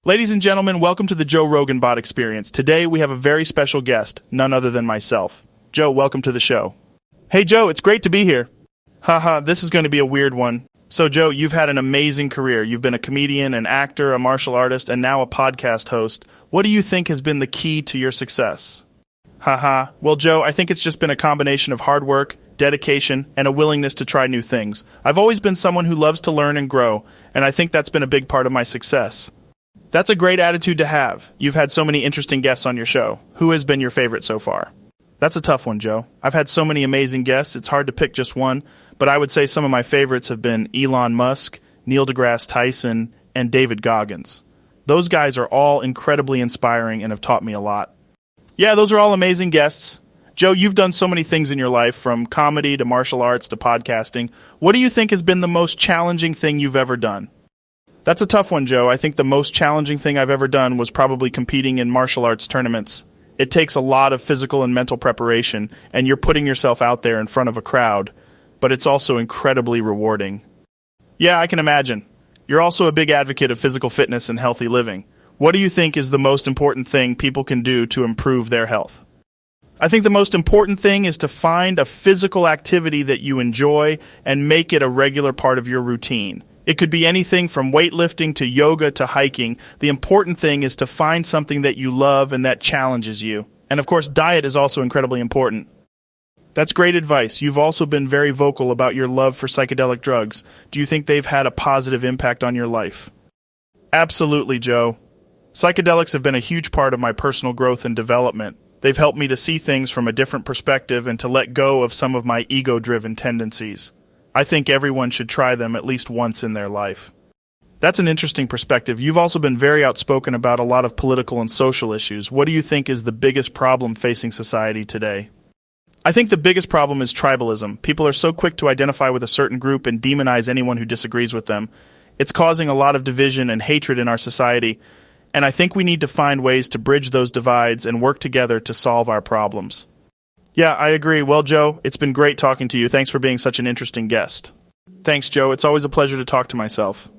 Ladies and gentlemen, welcome to the Joe Rogan Experience. Today we have a very special guest, none other than myself. Joe, welcome to the show. Hey Joe, it's great to be here. Haha, this is going to be a weird one. So Joe, you've had an amazing career. You've been a comedian, an actor, a martial artist, and now a podcast host. What do you think has been the key to your success? Haha, well Joe, I think it's just been a combination of hard work, dedication, and a willingness to try new things. I've always been someone who loves to learn and grow, and I think that's been a big part of my success. That's a great attitude to have. You've had so many interesting guests on your show. Who has been your favorite so far? That's a tough one, Joe. I've had so many amazing guests, it's hard to pick just one, but I would say some of my favorites have been Elon Musk, Neil deGrasse Tyson, and David Goggins. Those guys are all incredibly inspiring and have taught me a lot. Yeah, those are all amazing guests. Joe, you've done so many things in your life, from comedy to martial arts to podcasting. What do you think has been the most challenging thing you've ever done? That's a tough one, Joe. I think the most challenging thing I've ever done was probably competing in martial arts tournaments. It takes a lot of physical and mental preparation, and you're putting yourself out there in front of a crowd, but it's also incredibly rewarding. Yeah, I can imagine. You're also a big advocate of physical fitness and healthy living. What do you think is the most important thing people can do to improve their health? I think the most important thing is to find a physical activity that you enjoy and make it a regular part of your routine. It could be anything from weightlifting to yoga to hiking. The important thing is to find something that you love and that challenges you. And of course, diet is also incredibly important. That's great advice. You've also been very vocal about your love for psychedelic drugs. Do you think they've had a positive impact on your life? Absolutely, Joe. Psychedelics have been a huge part of my personal growth and development. They've helped me to see things from a different perspective and to let go of some of my ego-driven tendencies. I think everyone should try them at least once in their life. That's an interesting perspective. You've also been very outspoken about a lot of political and social issues. What do you think is the biggest problem facing society today? I think the biggest problem is tribalism. People are so quick to identify with a certain group and demonize anyone who disagrees with them. It's causing a lot of division and hatred in our society, and I think we need to find ways to bridge those divides and work together to solve our problems. Yeah, I agree. Well, Joe, it's been great talking to you. Thanks for being such an interesting guest. Thanks, Joe. It's always a pleasure to talk to myself.